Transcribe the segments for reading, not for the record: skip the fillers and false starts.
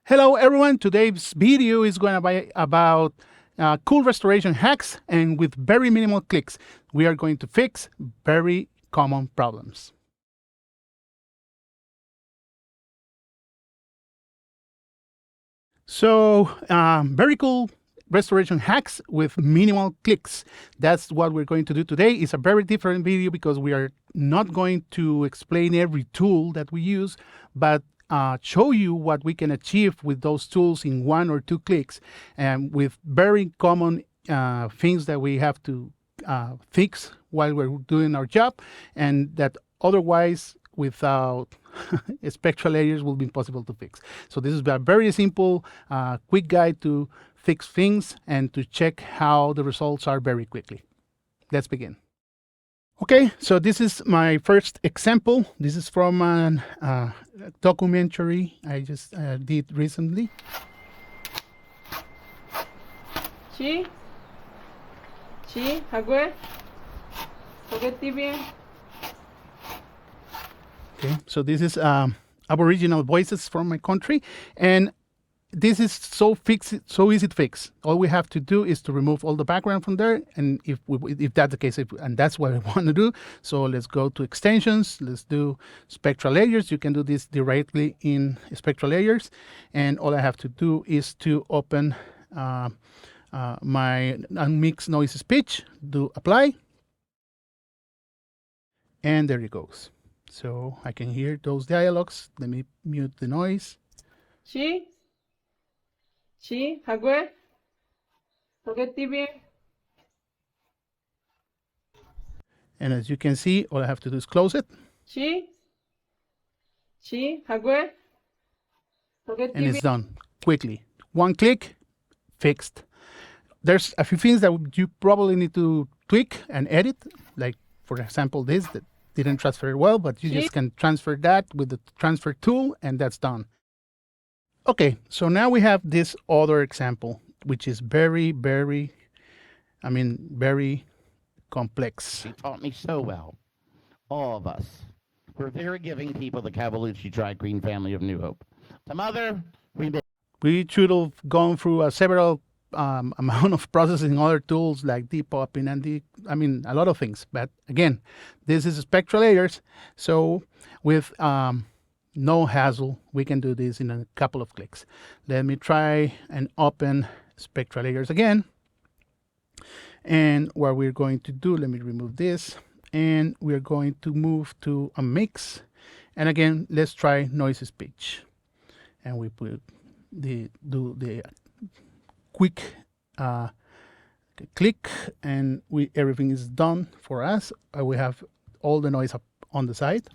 Hello everyone, today's video is going to be about cool restoration hacks, and with very minimal clicks we are going to fix very common problems. So very cool restoration hacks with minimal clicks. That's what we're going to do today. It's a very different video because we are not going to explain every tool that we use, but show you what we can achieve with those tools in 1 or 2 clicks, and with very common things that we have to fix while we're doing our job, and that otherwise without Spectralayers will be impossible to fix. So this is a very simple, quick guide to fix things and to check how the results are very quickly. Let's begin. Okay, so this is my first example. This is from a documentary I just did recently. Sí, agora, Okay, so this is Aboriginal voices from my country, and this is so easy to fix. All we have to do is to remove all the background from there, and if that's the case, and that's what I want to do. So let's go to extensions. Let's do Spectralayers. You can do this directly in Spectralayers, and all I have to do is to open my unmixed noise speech, do apply, and there it goes. So I can hear those dialogues. Let me mute the noise. Sí, agora, And as you can see, all I have to do is close it. Sí, agora, And it's done quickly. 1 click, fixed. There's a few things that you probably need to tweak and edit, like for example this that didn't transfer well, but you just can transfer that with the transfer tool, and that's done. Okay, so now we have this other example, which is very complex. She taught me so well. All of us. We're very giving people, the Cavalucci Dry Green family of New Hope. The mother, we should have gone through several amount of processing other tools like depumping and a lot of things. But again, this is Spectralayers, so with no hassle, we can do this in a couple of clicks. Let me try and open Spectralayers again. And what we're going to do, let me remove this, and we're going to move to a mix. And again, let's try noise speech. And we put do the quick click, and everything is done for us. We have all the noise up on the side.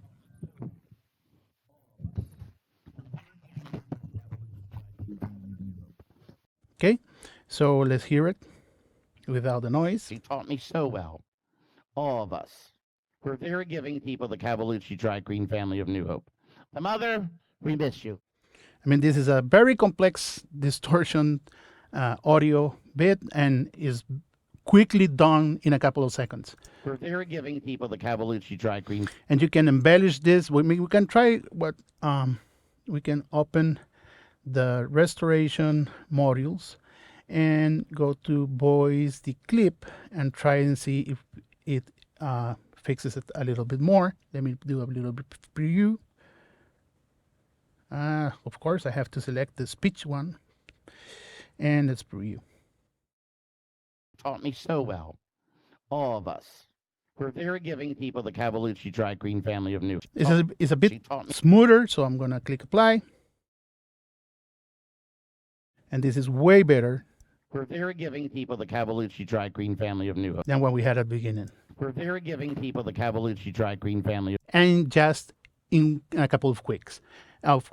Okay, so let's hear it without the noise. She taught me so well. All of us. We're very giving people, the Cavalucci Dry Green family of New Hope. The mother, we miss you. I mean, this is a very complex distortion audio bit, and is quickly done in a couple of seconds. We're very giving people, the Cavalucci Dry Green. And you can embellish this. We can try what we can open the restoration modules and go to voice the clip and try and see if it fixes it a little bit more. Let me do a little bit preview. Of course, I have to select the speech one, and let's preview. Taught me so well. All of us. We're very giving people, the Cavalucci Dry Green family of New. It's a bit smoother, so I'm gonna click apply, and this is way better. We're very giving people, the Cavalucci Dry Green family of New Hope Than what we had at the beginning. We're very giving people, the Cavalucci Dry Green family. And just in a couple of quick clicks. In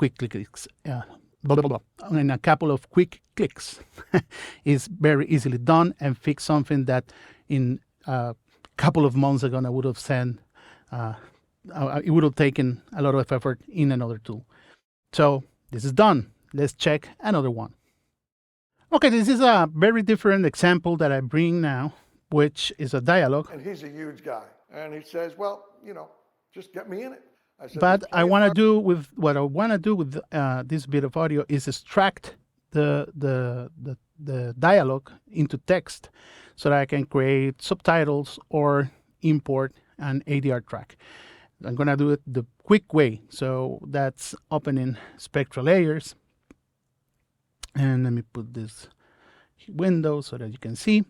a couple of quick clicks. It's very easily done, and fix something that in a couple of months ago I would have said it would have taken a lot of effort in another tool. So this is done. Let's check another one. Okay, this is a very different example that I bring now, which is a dialogue. And he's a huge guy. And he says, well, just get me in it. But I want to do with what I want to do with this bit of audio is extract the dialogue into text so that I can create subtitles or import an ADR track. I'm going to do it the quick way. So that's opening Spectralayers. And let me put this window so that you can see.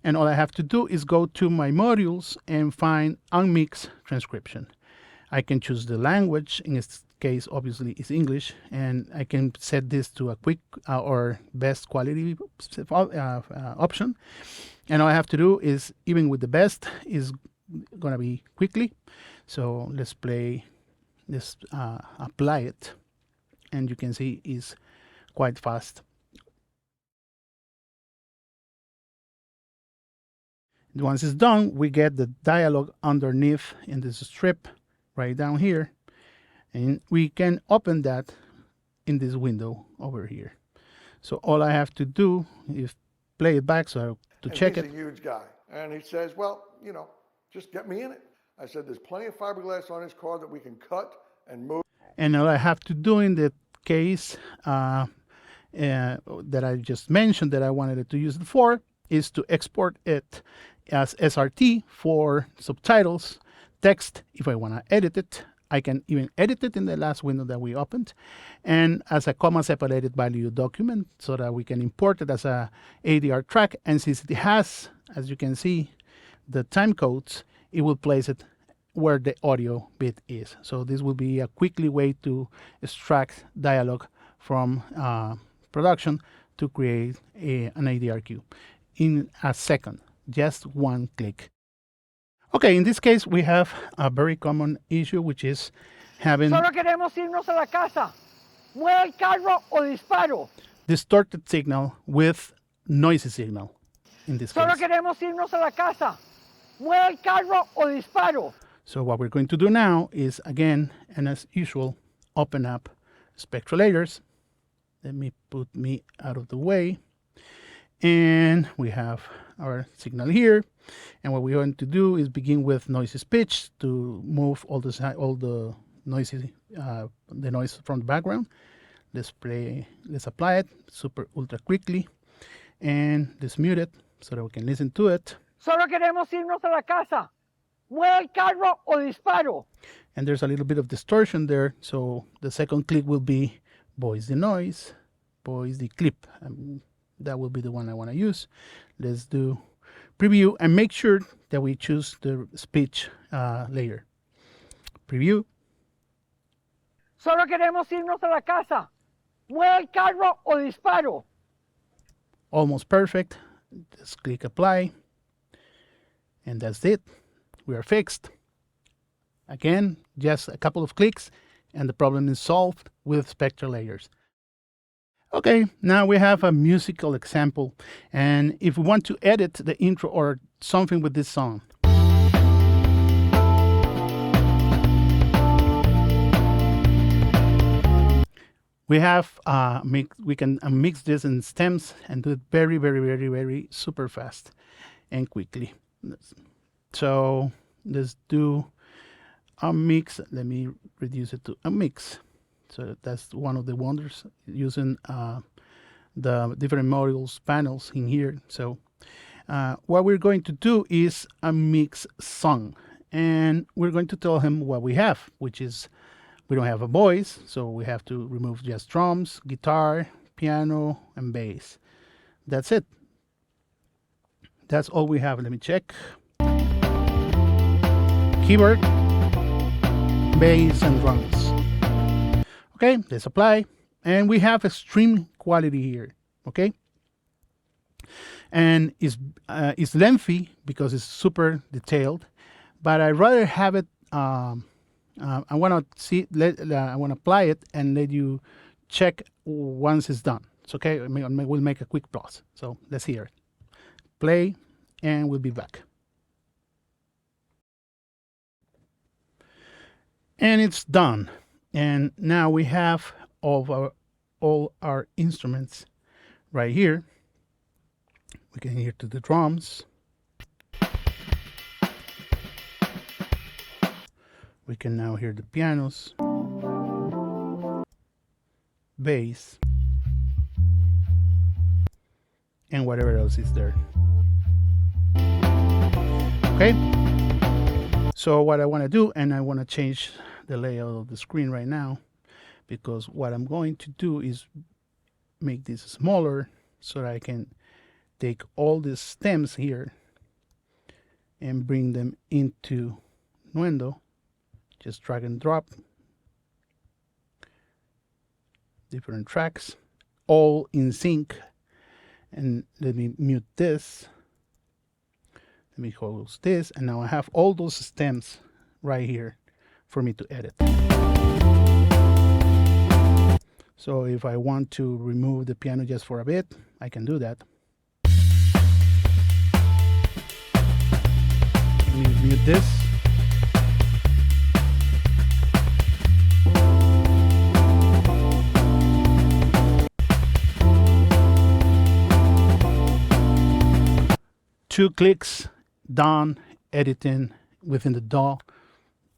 And all I have to do is go to my modules and find Unmix Transcription. I can choose the language. In this case, obviously, it's English. And I can set this to a quick or best quality option. And all I have to do is, even with the best, is going to be quickly. So let's apply it. And you can see it's quite fast. Once it's done, we get the dialogue underneath in this strip right down here. And we can open that in this window over here. So all I have to do is play it back to check it. He's a huge guy. And he says, well, you know, just get me in it. I said, there's plenty of fiberglass on this car that we can cut and move. And all I have to do in the case that I just mentioned that I wanted it to use it for is to export it as SRT for subtitles, text. If I want to edit it, I can even edit it in the last window that we opened, and as a comma separated value document so that we can import it as a ADR track. And since it has, as you can see, the time codes, it will place it where the audio bit is. So this will be a quickly way to extract dialogue from production to create an ADR cue in a second, just one click. Okay, in this case, we have a very common issue, which is having Solo queremos irnos a la casa. Mueva el carro o disparo. Distorted signal with noisy signal in this Solo case. queremos irnos a la casa. Mueva el carro o disparo. So what we're going to do now is, again, and as usual, open up Spectralayers. Let me put me out of the way. And we have our signal here. And what we're going to do is begin with noisy pitch to move all the noise from the background. Let's apply it super ultra quickly. And let's mute it so that we can listen to it. Solo queremos irnos a la casa. Mueva el carro o disparo. And there's a little bit of distortion there. So the second click will be voice the noise, voice the clip. That will be the one I want to use. Let's do preview and make sure that we choose the speech layer. Preview. Solo queremos irnos a la casa. Mueva el carro o disparo. Almost perfect. Just click apply. And that's it. We are fixed. Again, just a couple of clicks and the problem is solved with Spectralayers. Okay, now we have a musical example. And if we want to edit the intro or something with this song, we have we can mix this in stems and do it very, very, very, very super fast and quickly. So let's do a mix. Let me reduce it to a mix. So that's one of the wonders using the different modules panels in here. So what we're going to do is a mix song, and we're going to tell him what we have, which is we don't have a voice, so we have to remove just drums, guitar, piano, and bass. That's it. That's all we have. Let me check. Keyboard, bass, and drums. Okay, let's apply. And we have extreme quality here, okay? And it's lengthy because it's super detailed, but I'd rather have it, I want to apply it and let you check once it's done. It's okay, we'll make a quick pause. So let's hear it. Play, and we'll be back. And it's done. And now we have all our instruments right here. We can hear to the drums. We can now hear the pianos, bass, and whatever else is there. Okay, so what I want to do, and I want to change the layout of the screen right now, because what I'm going to do is make this smaller so that I can take all these stems here and bring them into Nuendo. Just drag and drop different tracks, all in sync. And let me mute this. Let me close this, and now I have all those stems right here for me to edit. So if I want to remove the piano just for a bit, I can do that. Let me mute this. Two clicks, done, editing within the DAW.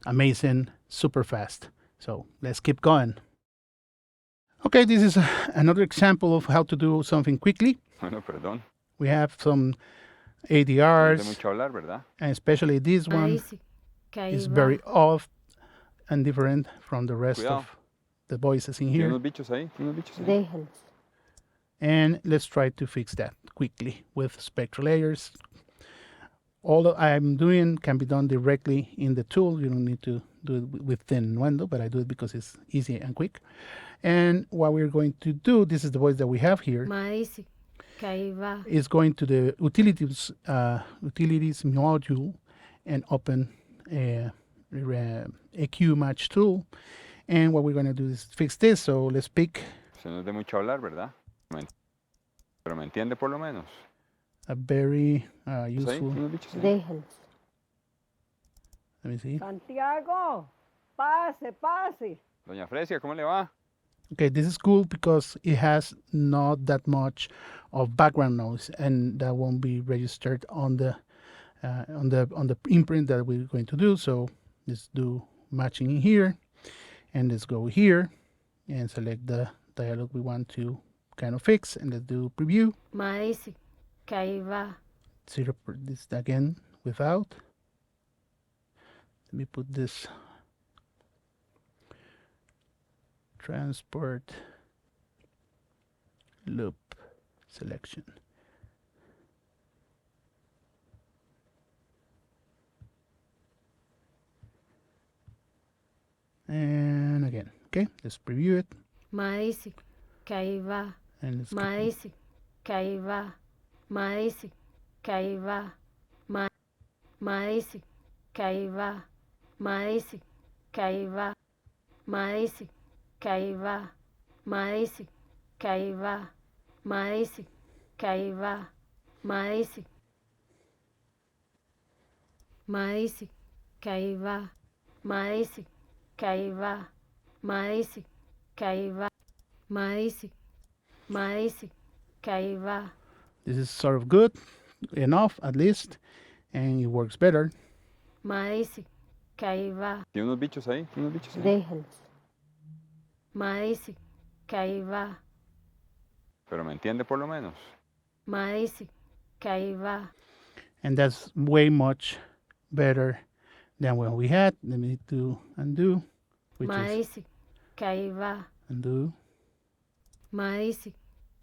Amazing, super fast. So let's keep going. Okay, this is another example of how to do something quickly. Bueno, perdón. We have some No de ADRs, mucho hablar, ¿verdad? and especially this one is very off and different from the rest Cuidado. of the voices in Tiene here. unos bichos ahí, tiene unos bichos ahí. Déjenlos. And let's try to fix that quickly with Spectralayers. All that I'm doing can be done directly in the tool. You don't need to do it within Nuendo, but I do it because it's easy and quick. And what we're going to do, this is the voice that we have here, Maíz, que ahí va. is going to the utilities module and open a EQ match tool. And what we're going to do is fix this. So let's pick Se no es de mucho hablar, ¿verdad? Pero me entiende por lo menos. a very Pues ahí, useful. tiene unos bichos ahí. Déjenlos. Let me see. Santiago, pase, pase. Doña Fresia, ¿cómo le va? Okay, this is cool because it has not that much of background noise, and that won't be registered on the imprint that we're going to do. So let's do matching in here, and let's go here and select the dialog we want to kind of fix, and let's do preview. Maíz, que ahí va. This again without. Let me put this transport loop selection. And again, okay, let's preview it. Maíz, que ahí va. And let's Maíz, que ahí va. Maíz, que ahí va. Maíz, que ahí va. Maíz, que ahí va. Maíz, que ahí va. Maíz, que ahí va. Maíz, que ahí va. Maíz. Maíz, que ahí va. Maíz, que ahí va. Maíz, que ahí va. Maíz, maíz, que ahí va. This is sort of good enough at least, and it works better. Maíz, que ahí va. Tiene unos bichos ahí, tiene unos bichos ahí. Déjenlos. Maíz, que ahí va. Pero me entiende por lo menos. Maíz, que ahí va. And that's way much better than what we had. Let me do undo, which is Maíz, que ahí va. undo. Maíz,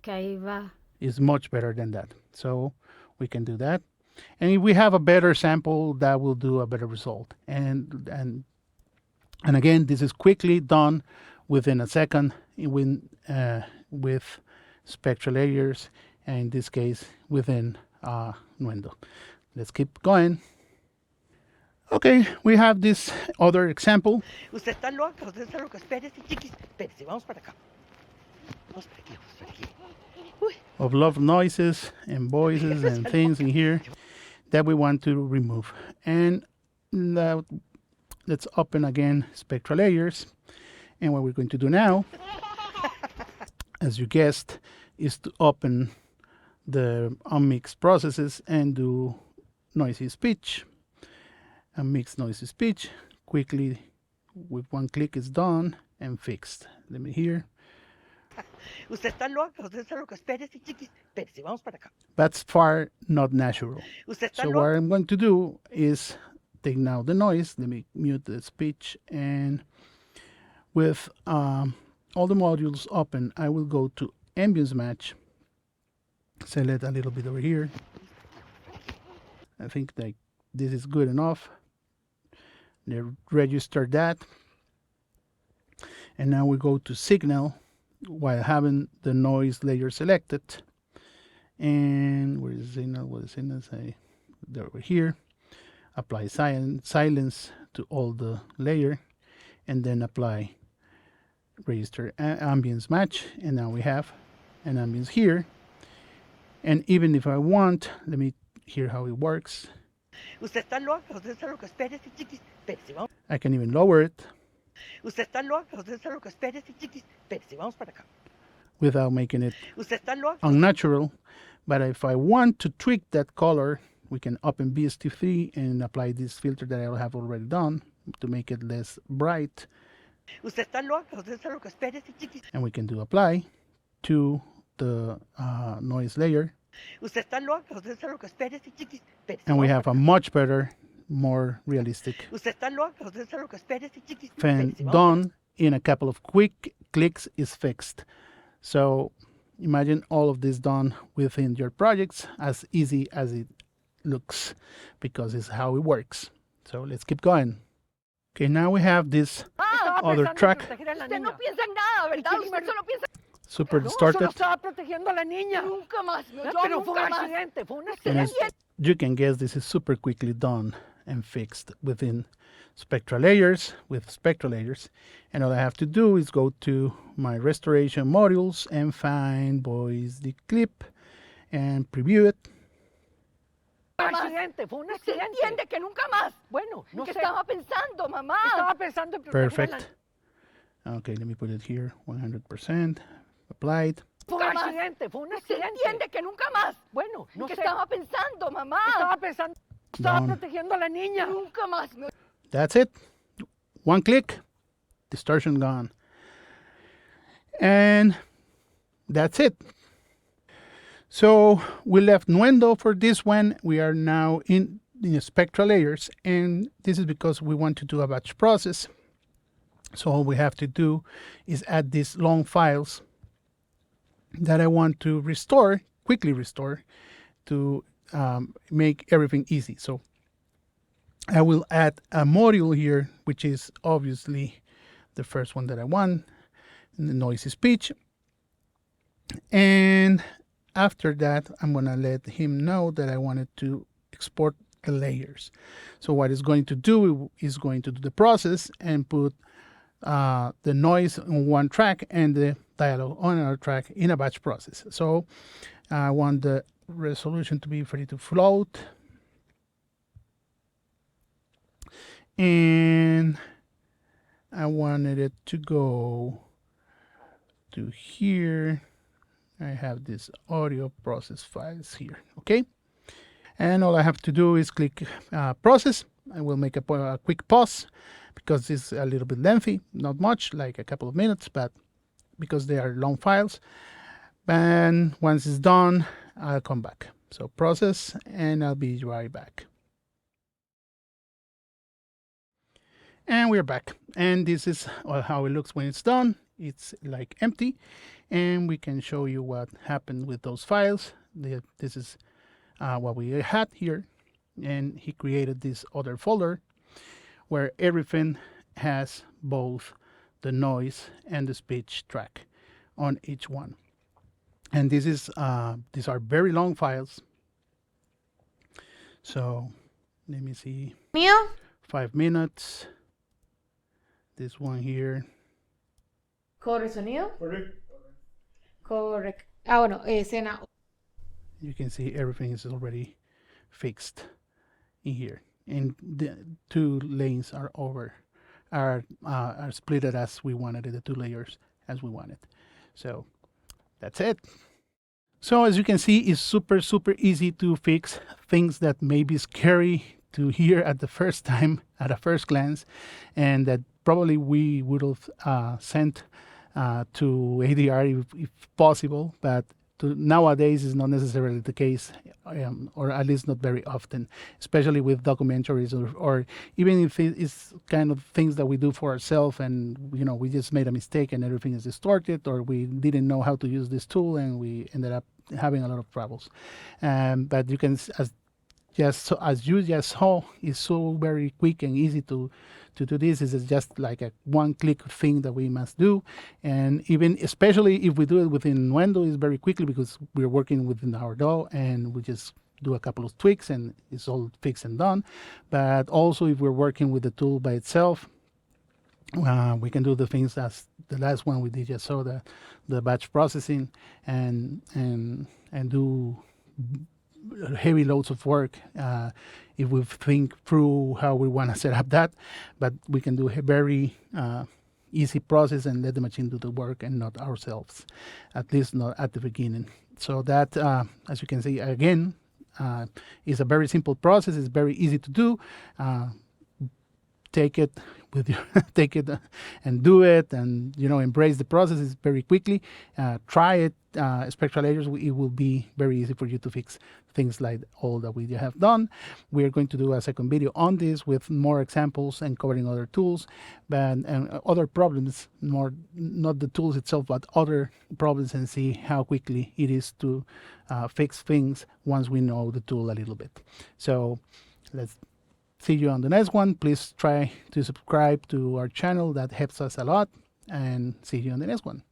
que ahí va. Is much better than that. So we can do that. And if we have a better sample, that will do a better result. And again, this is quickly done within a second with Spectralayers, and in this case within Nuendo. Let's keep going. Okay, we have this other example Usted está loca, usted está loca. Espérese, chiquis. Espérese, vamos para acá. Vamos para aquí, vamos para aquí. Uy, of love noises and voices and things in here that we want to remove. And now let's open again Spectralayers. And what we're going to do now, as you guessed, is to open the unmixed processes and do noisy speech. Unmixed noisy speech. Quickly with one click it's done and fixed. Let me hear. Usted está loca, usted está loca. Espérese, chiquis. Espérese, vamos para acá. That's far not natural. Usted está So loca. what I'm going to do is take now the noise. Let me mute the speech, and with all the modules open, I will go to ambience match, select a little bit over here. I think that this is good enough. Register that, and now we go to signal while having the noise layer selected. And where is signal? What is signal? Say they're over here. Apply silence to all the layer, and then apply register ambience match, and now we have an ambience here. And even if I want, let me hear how it works. Usted está loca, usted está loca. Espérese, chiquis. Espérese, vamos. I can even lower it Usted está loca, usted está loca. Espérese, chiquis. Espérese, vamos para acá. without making it Usted está loca. unnatural. But if I want to tweak that color, we can open BST3 and apply this filter that I have already done to make it less bright. Usted está loca, usted está loca. Espérese, chiquis. And we can do apply to the noise layer. Usted está loca, usted está loca. Espérese, chiquis. Espérese, And we vamos have para a much better, more realistic acá. Usted está loca, usted está loca. Espérese, chiquis. fan Espérese, vamos done in a couple of quick clicks is fixed. So imagine all of this done within your projects, as easy as it looks, because it's how it works. So let's keep going. Okay, now we have this other track, Usted no piensa en nada, ¿verdad? Usted solo piensa. super No, distorted. solo estaba protegiendo a la niña. Nunca más. Pero fue un accidente, fue un And as accidente. you can guess, this is super quickly done and fixed within Spectralayers with Spectralayers. And all I have to do is go to my restoration modules and find voice the clip and preview it. Un accidente, fue un accidente. Entiende que nunca más. Bueno, no sé. ¿Qué estaba pensando, mamá? Estaba pensando en proteger a la Perfect. Okay, let me put it here, 100%, applied. Fue un accidente, fue un accidente. Entiende que nunca más. Bueno, no sé. ¿Qué estaba pensando, mamá? Estaba pensando. Estaba Done. protegiendo a la niña. Nunca más. That's it. One click, distortion gone. And that's it. So we left Nuendo for this one. We are now in Spectralayers, and this is because we want to do a batch process. So all we have to do is add these long files that I want to restore, quickly restore, to make everything easy. So I will add a module here, which is obviously the first one that I want, the noisy speech. And after that, I'm going to let him know that I wanted to export the layers. So what it's going to do is going to do the process and put the noise on one track and the dialogue on another track in a batch process. So I want the resolution to be free to float. And I wanted it to go to here. I have this audio process files here, okay? And all I have to do is click process. I will make a quick pause because it's a little bit lengthy, not much, like a couple of minutes, but because they are long files. And once it's done, I'll come back. So process, and I'll be right back. And we're back. And this is how it looks when it's done. It's like empty. And we can show you what happened with those files. This is what we had here. And he created this other folder where everything has both the noise and the speech track on each one. And this is these are very long files. So let me see. ¿Mío? 5 minutes. This one here. ¿Corre sonido? Correcto. Ah, bueno, escena. You can see everything is already fixed in here, and the two lanes are split as we wanted it, the two layers as we wanted. So that's it. So as you can see, it's super easy to fix things that may be scary to hear at the first time, at a first glance, and that probably we would have sent to ADR if possible, but nowadays is not necessarily the case, or at least not very often, especially with documentaries or even if it's kind of things that we do for ourselves and we just made a mistake and everything is distorted, or we didn't know how to use this tool and we ended up having a lot of troubles. But you can, as you just saw, it's so very quick and easy to do this. It's just like a one-click thing that we must do, and even especially if we do it within Nuendo, it's very quickly because we're working within our DAW and we just do a couple of tweaks and it's all fixed and done. But also if we're working with the tool by itself, we can do the things as the last one we did just saw, the batch processing and do heavy loads of work if we think through how we want to set up that, but we can do a very easy process and let the machine do the work and not ourselves, at least not at the beginning. So that, as you can see, again, is a very simple process. It's very easy to do. Take it with you, take it and do it, and embrace the processes very quickly. Try it. Spectralayers, it will be very easy for you to fix things like all that we have done. We are going to do a second video on this with more examples and covering other tools, and other problems, more not the tools itself, but other problems, and see how quickly it is to fix things once we know the tool a little bit. So let's see you on the next one. Please try to subscribe to our channel. That helps us a lot. And see you on the next one.